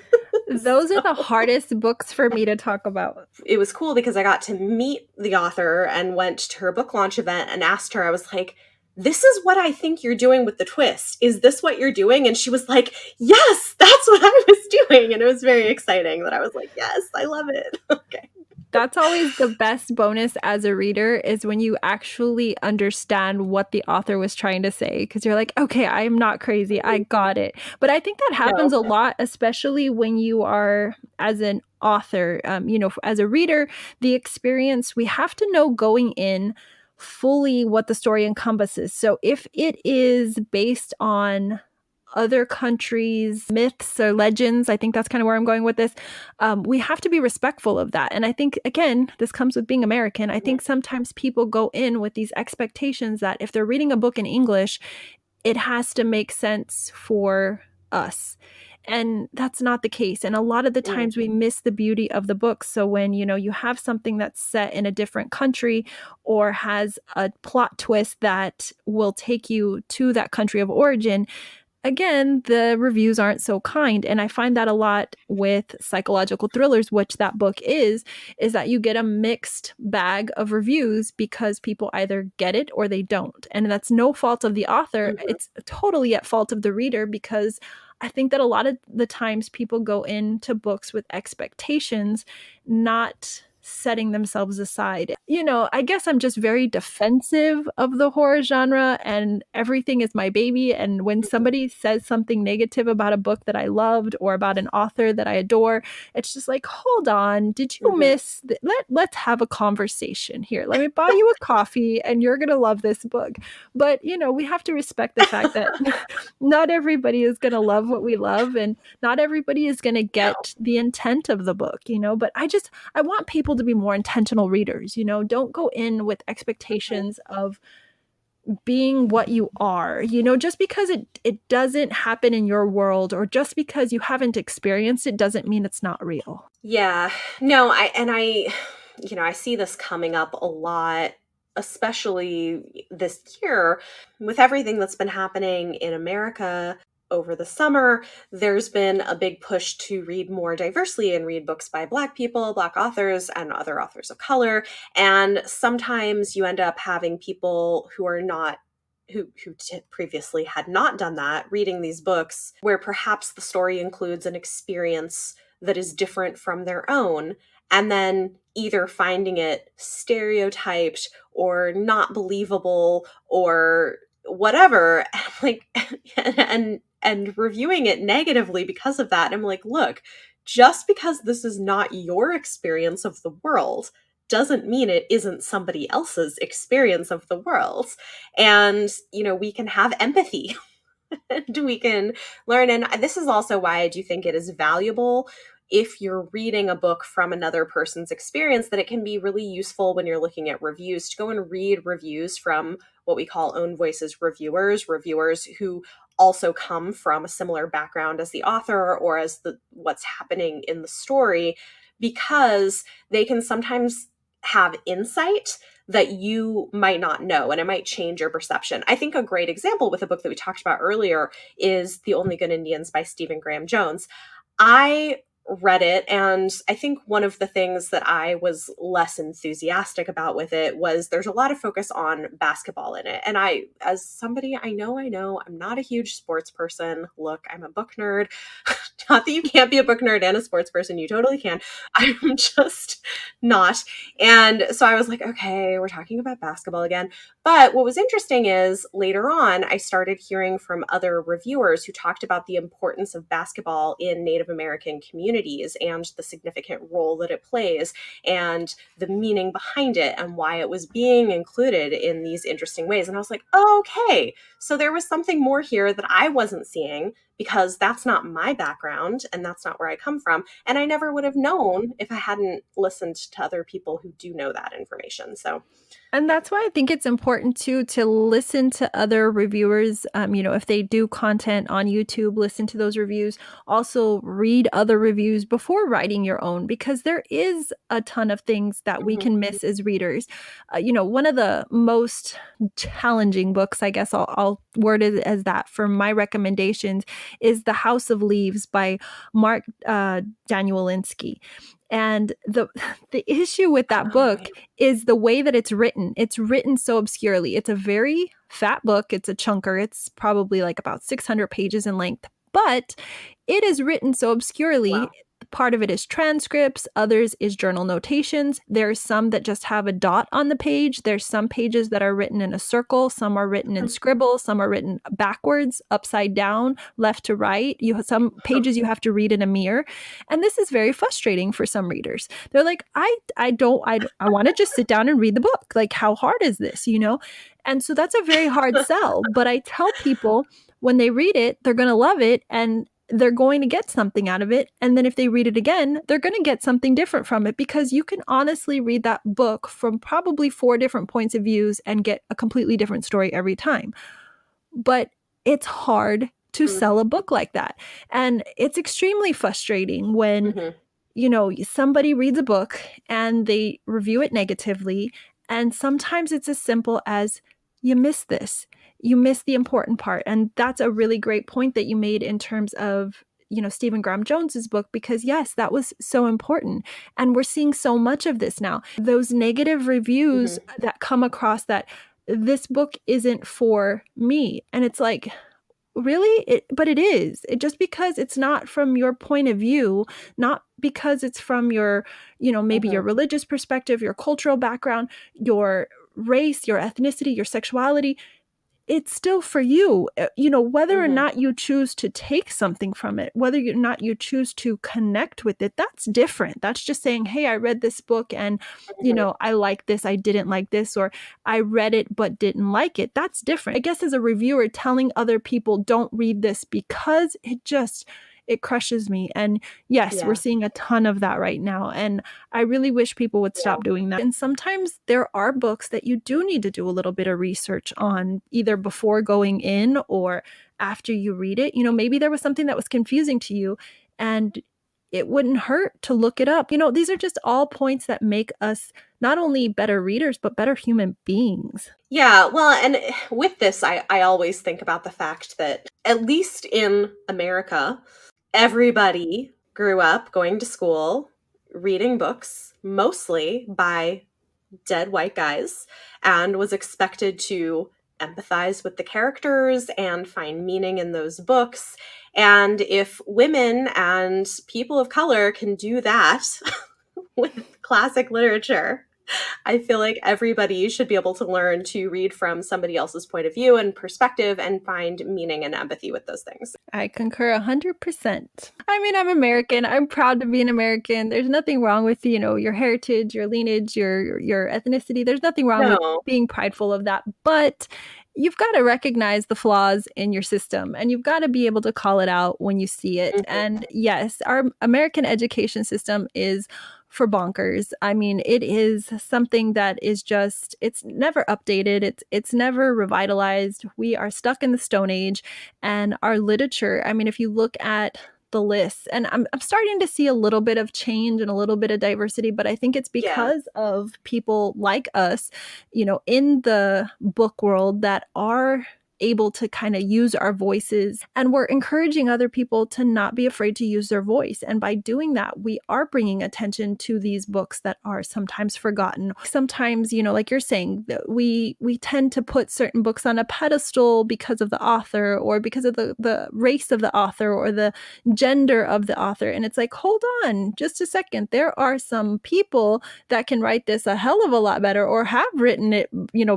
Those are the hardest books for me to talk about. It was cool because I got to meet the author and went to her book launch event and asked her, I was like, this is what I think you're doing with the twist. Is this what you're doing? And she was like, yes, that's what I was doing. And it was very exciting that I was like, yes, I love it. Okay. That's always the best bonus as a reader, is when you actually understand what the author was trying to say, because you're like, okay, I am not crazy. I got it. But I think that happens a lot, especially when you are, as an author, as a reader, the experience, we have to know going in fully what the story encompasses. So if it is based on other countries' myths or legends, I think that's kind of where I'm going with this. We have to be respectful of that. And I think, again, this comes with being American. I think sometimes people go in with these expectations that if they're reading a book in English, it has to make sense for us. And that's not the case. And a lot of the times we miss the beauty of the book. So when, you have something that's set in a different country or has a plot twist that will take you to that country of origin, again, the reviews aren't so kind. And I find that a lot with psychological thrillers, which that book is that you get a mixed bag of reviews because people either get it or they don't. And that's no fault of the author. Mm-hmm. It's totally at fault of the reader, because I think that a lot of the times people go into books with expectations, not setting themselves aside. I guess I'm just very defensive of the horror genre, and everything is my baby. And when somebody says something negative about a book that I loved or about an author that I adore, it's just like, hold on, did you miss let's have a conversation here. Let me buy you a coffee and you're gonna love this book. But we have to respect the fact that not everybody is gonna love what we love, and not everybody is gonna get the intent of the book, but I want people to be more intentional readers. Don't go in with expectations of being what you are, just because it doesn't happen in your world, or just because you haven't experienced it doesn't mean it's not real. Yeah, no, I see this coming up a lot, especially this year with everything that's been happening in America. Over the summer, there's been a big push to read more diversely and read books by Black people, Black authors, and other authors of color. And sometimes you end up having people who are not, who previously had not done that, reading these books where perhaps the story includes an experience that is different from their own, and then either finding it stereotyped or not believable or whatever, and reviewing it negatively because of that. And I'm like, look, just because this is not your experience of the world doesn't mean it isn't somebody else's experience of the world. And, we can have empathy and we can learn. And this is also why I do think it is valuable if you're reading a book from another person's experience, that it can be really useful when you're looking at reviews to go and read reviews from what we call own voices reviewers who also come from a similar background as the author or as what's happening in the story, because they can sometimes have insight that you might not know, and it might change your perception. I think a great example with a book that we talked about earlier is The Only Good Indians by Stephen Graham Jones. I read it, and I think one of the things that I was less enthusiastic about with it was there's a lot of focus on basketball in it. And I, as somebody, I know, I'm not a huge sports person. Look, I'm a book nerd. Not that you can't be a book nerd and a sports person, you totally can. I'm just not. And so I was like, okay, we're talking about basketball again. But what was interesting is later on, I started hearing from other reviewers who talked about the importance of basketball in Native American communities and the significant role that it plays and the meaning behind it and why it was being included in these interesting ways. And I was like, oh, okay, so there was something more here that I wasn't seeing because that's not my background and that's not where I come from. And I never would have known if I hadn't listened to other people who do know that information. So And that's why I think it's important too to listen to other reviewers. If they do content on YouTube, listen to those reviews. Also, read other reviews before writing your own, because there is a ton of things that we can miss as readers. One of the most challenging books, I guess I'll word it as that, for my recommendations is The House of Leaves by Mark Danielinsky. And the issue with that book is the way that it's written. It's written so obscurely. It's a very fat book. It's a chunker. It's probably like about 600 pages in length, but it is written so obscurely. wow. Part of it is transcripts, others is journal notations. There's some that just have a dot on the page. There's some pages that are written in a circle, some are written in scribble, some are written backwards, upside down, left to right. Some pages you have to read in a mirror. And this is very frustrating for some readers. They're like, I want to just sit down and read the book. Like, how hard is this, And so that's a very hard sell. But I tell people when they read it, they're going to love it and they're going to get something out of it. And then if they read it again, they're going to get something different from it, because you can honestly read that book from probably 4 different points of views and get a completely different story every time. But it's hard to sell a book like that. And it's extremely frustrating when somebody reads a book and they review it negatively. And sometimes it's as simple as, you miss this. You miss the important part. And that's a really great point that you made in terms of, Stephen Graham Jones's book, because yes, that was so important. And we're seeing so much of this now. Those negative reviews that come across that this book isn't for me. And it's like, really? But it is. Just because it's not from your point of view, not because it's from your, maybe your religious perspective, your cultural background, your race, your ethnicity, your sexuality, it's still for you. Whether or not you choose to take something from it, whether or not you choose to connect with it, that's different. That's just saying, hey, I read this book and, I like this, I didn't like this, or I read it but didn't like it. That's different. I guess as a reviewer, telling other people don't read this because it crushes me. And yes, we're seeing a ton of that right now. And I really wish people would stop doing that. And sometimes there are books that you do need to do a little bit of research on, either before going in or after you read it. Maybe there was something that was confusing to you and it wouldn't hurt to look it up. These are just all points that make us not only better readers, but better human beings. Yeah, well, and with this, I always think about the fact that, at least in America, everybody grew up going to school, reading books, mostly by dead white guys, and was expected to empathize with the characters and find meaning in those books. And if women and people of color can do that with classic literature, I feel like everybody should be able to learn to read from somebody else's point of view and perspective and find meaning and empathy with those things. I concur 100%. I mean, I'm American. I'm proud to be an American. There's nothing wrong with, your heritage, your lineage, your ethnicity. There's nothing wrong with being prideful of that. But you've got to recognize the flaws in your system and you've got to be able to call it out when you see it. And yes, our American education system is for bonkers. I mean, it is something that is just, it's never updated. It's never revitalized. We are stuck in the Stone Age. And our literature, I mean, if you look at the lists, and I'm starting to see a little bit of change and a little bit of diversity, but I think it's because of people like us, in the book world that are able to kind of use our voices, and we're encouraging other people to not be afraid to use their voice. And by doing that, we are bringing attention to these books that are sometimes forgotten. Sometimes, like you're saying, we tend to put certain books on a pedestal because of the author, or because of the race of the author, or the gender of the author. And it's like, hold on just a second. There are some people that can write this a hell of a lot better, or have written it,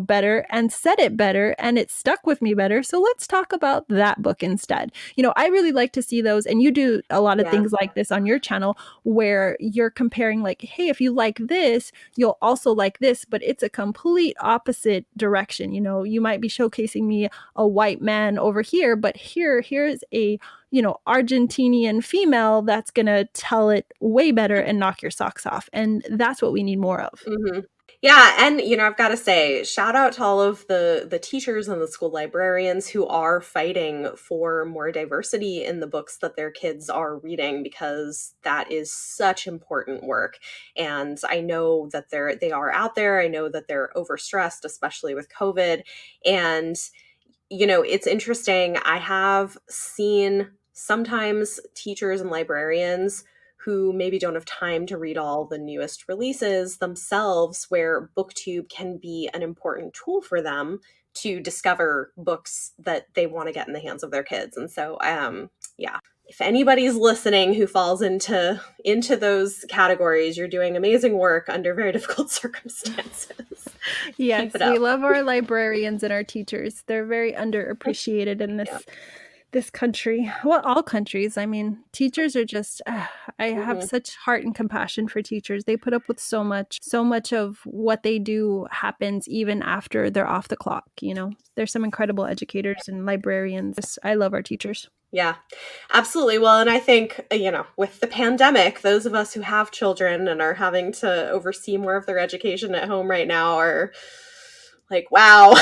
better, and said it better, and it stuck with me better. So let's talk about that book instead. I really like to see those, and you do a lot of things like this on your channel, where you're comparing, like, hey, if you like this, you'll also like this, but it's a complete opposite direction. You might be showcasing me a white man over here, but here's a Argentinian female that's gonna tell it way better and knock your socks off. And that's what we need more of. Mm-hmm. Yeah, and I've got to say, shout out to all of the teachers and the school librarians who are fighting for more diversity in the books that their kids are reading, because that is such important work. And I know that they are out there. I know that they're overstressed, especially with COVID. And it's interesting. I have seen sometimes teachers and librarians who maybe don't have time to read all the newest releases themselves, where BookTube can be an important tool for them to discover books that they want to get in the hands of their kids. And so, yeah, if anybody's listening who falls into those categories, you're doing amazing work under very difficult circumstances. Yes, we love our librarians and our teachers. They're very underappreciated in this country. Well, all countries. I mean, teachers are just, I have such heart and compassion for teachers. They put up with so much of what they do happens even after they're off the clock. There's some incredible educators and librarians. I love our teachers. Yeah, absolutely. Well, and I think, with the pandemic, those of us who have children and are having to oversee more of their education at home right now are like, wow,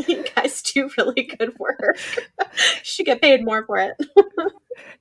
you guys do really good work. You should get paid more for it.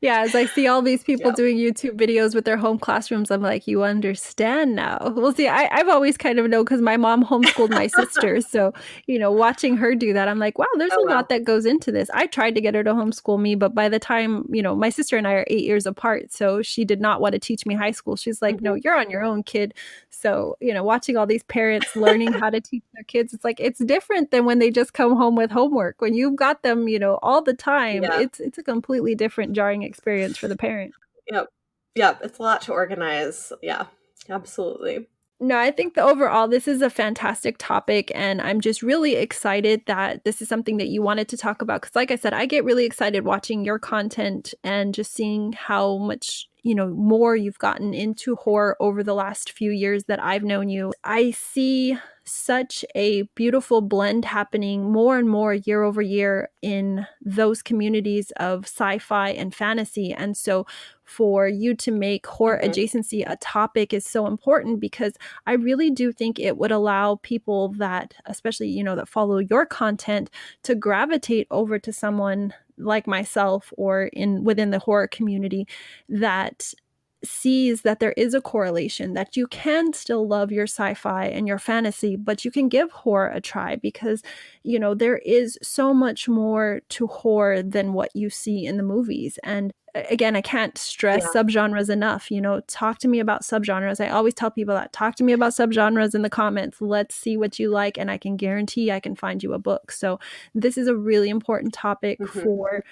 Yeah, as I see all these people doing YouTube videos with their home classrooms, I'm like, you understand now. Well, see, I've always kind of known, because my mom homeschooled my sister. So, watching her do that, I'm like, wow, there's a lot that goes into this. I tried to get her to homeschool me, but by the time, my sister and I are 8 years apart, so she did not want to teach me high school. She's like, no, you're on your own, kid. So, watching all these parents learning how to teach their kids, it's like, it's different than when they just come home with homework. When you've got them, all the time, it's a completely different jarring experience for the parent. Yep. It's a lot to organize. Yeah, absolutely. No, I think this is a fantastic topic, and I'm just really excited that this is something that you wanted to talk about. Because like I said, I get really excited watching your content and just seeing how much more you've gotten into horror over the last few years that I've known you. I see such a beautiful blend happening more and more year over year in those communities of sci-fi and fantasy. And so for you to make horror adjacency a topic is so important, because I really do think it would allow people that, especially, that follow your content, to gravitate over to someone like myself, or within the horror community, that sees that there is a correlation, that you can still love your sci-fi and your fantasy, but you can give horror a try, because there is so much more to horror than what you see in the movies. And again, I can't stress subgenres enough. Talk to me about subgenres. I always tell people that. Talk to me about subgenres in the comments. Let's see what you like, and I can guarantee I can find you a book. So this is a really important topic for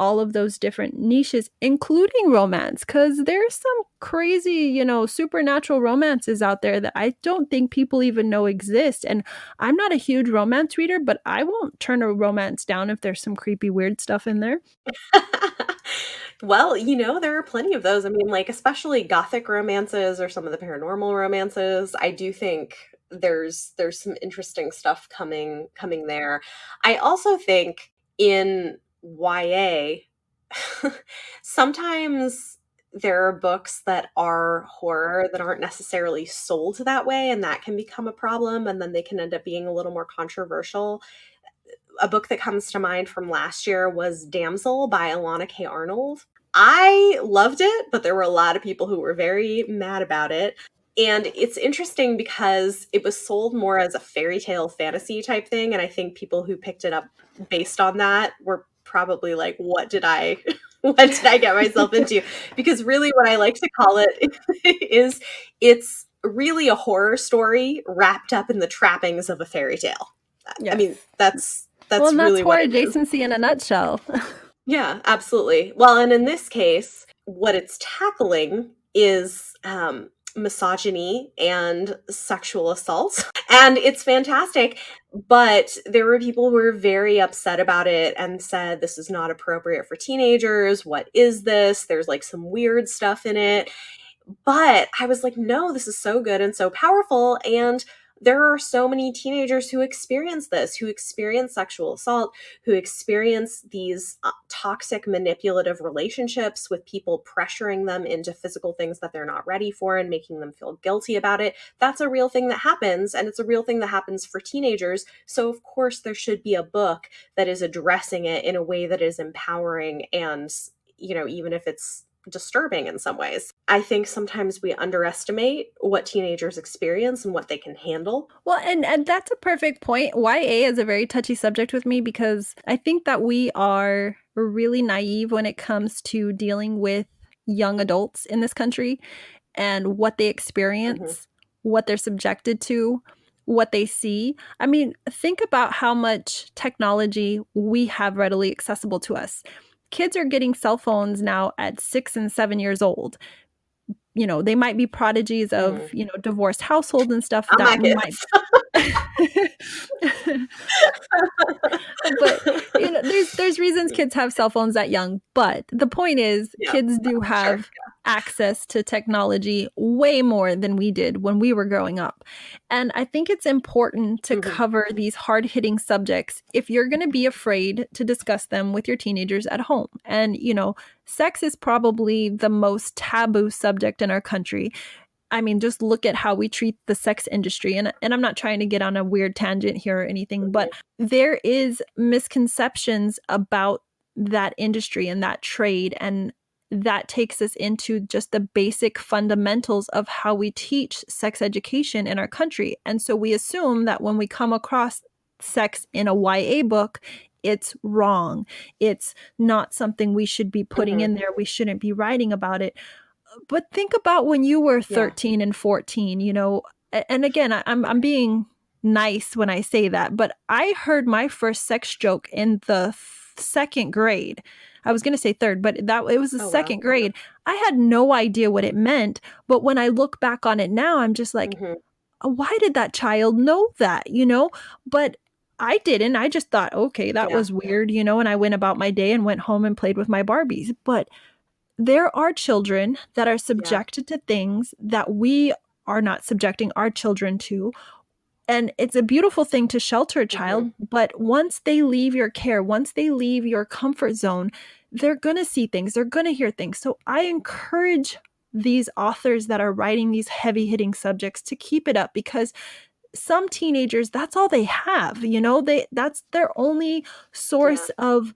all of those different niches, including romance, because there's some crazy, supernatural romances out there that I don't think people even know exist. And I'm not a huge romance reader, but I won't turn a romance down if there's some creepy, weird stuff in there. Well, there are plenty of those. I mean, like, especially gothic romances or some of the paranormal romances. I do think there's some interesting stuff coming there. I also think in YA, sometimes there are books that are horror that aren't necessarily sold that way, and that can become a problem, and then they can end up being a little more controversial. A book that comes to mind from last year was Damsel by Alana K. Arnold. I loved it, but there were a lot of people who were very mad about it. And it's interesting because it was sold more as a fairy tale fantasy type thing. And I think people who picked it up based on that were probably like, what did I what did I get myself into? Because really what I like to call it is it's really a horror story wrapped up in the trappings of a fairy tale. I Yes. mean, that's Well, and that's really what horror it is. adjacency in a nutshell. Yeah, absolutely. Well, and in this case, what it's tackling is misogyny and sexual assault. And it's fantastic. But there were people who were very upset about it and said, this is not appropriate for teenagers. What is this? There's like some weird stuff in it. But I was like, no, this is so good and so powerful. And there are so many teenagers who experience this, who experience sexual assault, who experience these toxic, manipulative relationships with people pressuring them into physical things that they're not ready for and making them feel guilty about it. That's a real thing that happens. And it's a real thing that happens for teenagers. So, of course, there should be a book that is addressing it in a way that is empowering and, even if it's disturbing in some ways. I think sometimes we underestimate what teenagers experience and what they can handle. Well, and that's a perfect point. YA is a very touchy subject with me because I think that we are really naive when it comes to dealing with young adults in this country and what they experience, what they're subjected to, what they see. I mean, think about how much technology we have readily accessible to us. Kids are getting cell phones now at 6 and 7 years old. They might be prodigies of, divorced households and stuff I'm that my might kids. but there's reasons kids have cell phones that young, but the point is Yeah, kids do sure. have access to technology way more than we did when we were growing up. And I think it's important to cover these hard-hitting subjects if you're going to be afraid to discuss them with your teenagers at home. And sex is probably the most taboo subject in our country. I mean, just look at how we treat the sex industry. And I'm not trying to get on a weird tangent here or anything, but there is misconceptions about that industry and that trade. And that takes us into just the basic fundamentals of how we teach sex education in our country. And so we assume that when we come across sex in a YA book, it's wrong. It's not something we should be putting in there. We shouldn't be writing about it. But think about when you were 13 and 14, and again, I'm being nice when I say that, but I heard my first sex joke in the second grade. I was going to say third, but it was the second grade. I had no idea what it meant, but when I look back on it now, I'm just like, why did that child know that, But I didn't. I just thought, okay, that was weird, and I went about my day and went home and played with my Barbies. But there are children that are subjected to things that we are not subjecting our children to. And it's a beautiful thing to shelter a child, but once they leave your care, once they leave your comfort zone, they're going to see things, they're going to hear things. So I encourage these authors that are writing these heavy-hitting subjects to keep it up, because some teenagers, that's all they have, that's their only source of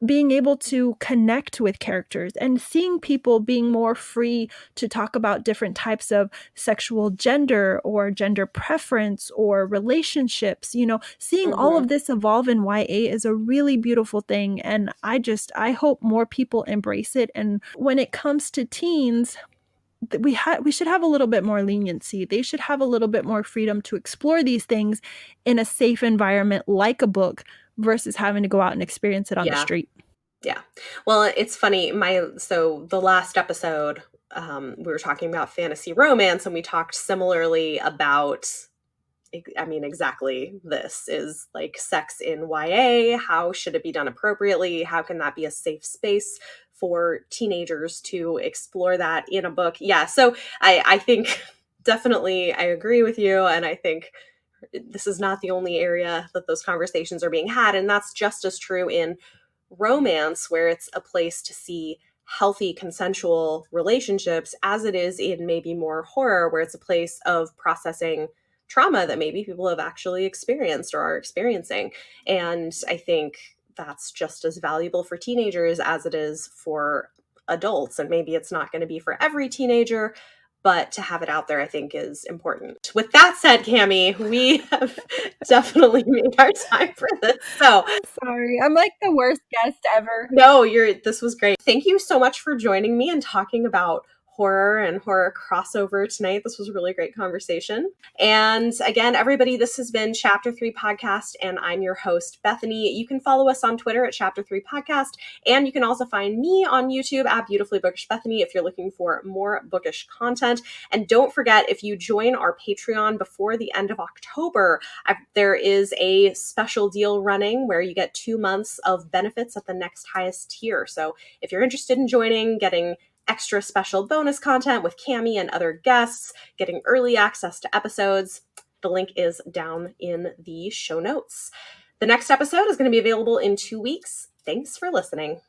being able to connect with characters and seeing people being more free to talk about different types of sexual gender or gender preference or relationships. Seeing all of this evolve in YA is a really beautiful thing. And I hope more people embrace it. And when it comes to teens, we should have a little bit more leniency. They should have a little bit more freedom to explore these things in a safe environment like a book versus having to go out and experience it on the street. Yeah. Well, it's funny. So the last episode, we were talking about fantasy romance, and we talked similarly about, exactly this is like sex in YA. How should it be done appropriately? How can that be a safe space for teenagers to explore that in a book? Yeah. So I think definitely I agree with you. And I think this is not the only area that those conversations are being had. And that's just as true in romance, where it's a place to see healthy consensual relationships, as it is in maybe more horror, where it's a place of processing trauma that maybe people have actually experienced or are experiencing. And I think that's just as valuable for teenagers as it is for adults. And maybe it's not going to be for every teenager, but to have it out there, I think, is important. With that said, Cami, we have definitely made our time for this. So I'm sorry. I'm like the worst guest ever. no, this was great. Thank you so much for joining me and talking about horror and horror crossover tonight. This was a really great conversation. And again, everybody, this has been Chapter 3 Podcast, and I'm your host, Bethany. You can follow us on Twitter at Chapter 3 Podcast, and you can also find me on YouTube at Beautifully Bookish Bethany if you're looking for more bookish content. And don't forget, if you join our Patreon before the end of October, there is a special deal running where you get 2 months of benefits at the next highest tier. So if you're interested in joining, getting extra special bonus content with Cami and other guests, getting early access to episodes, the link is down in the show notes. The next episode is going to be available in 2 weeks. Thanks for listening.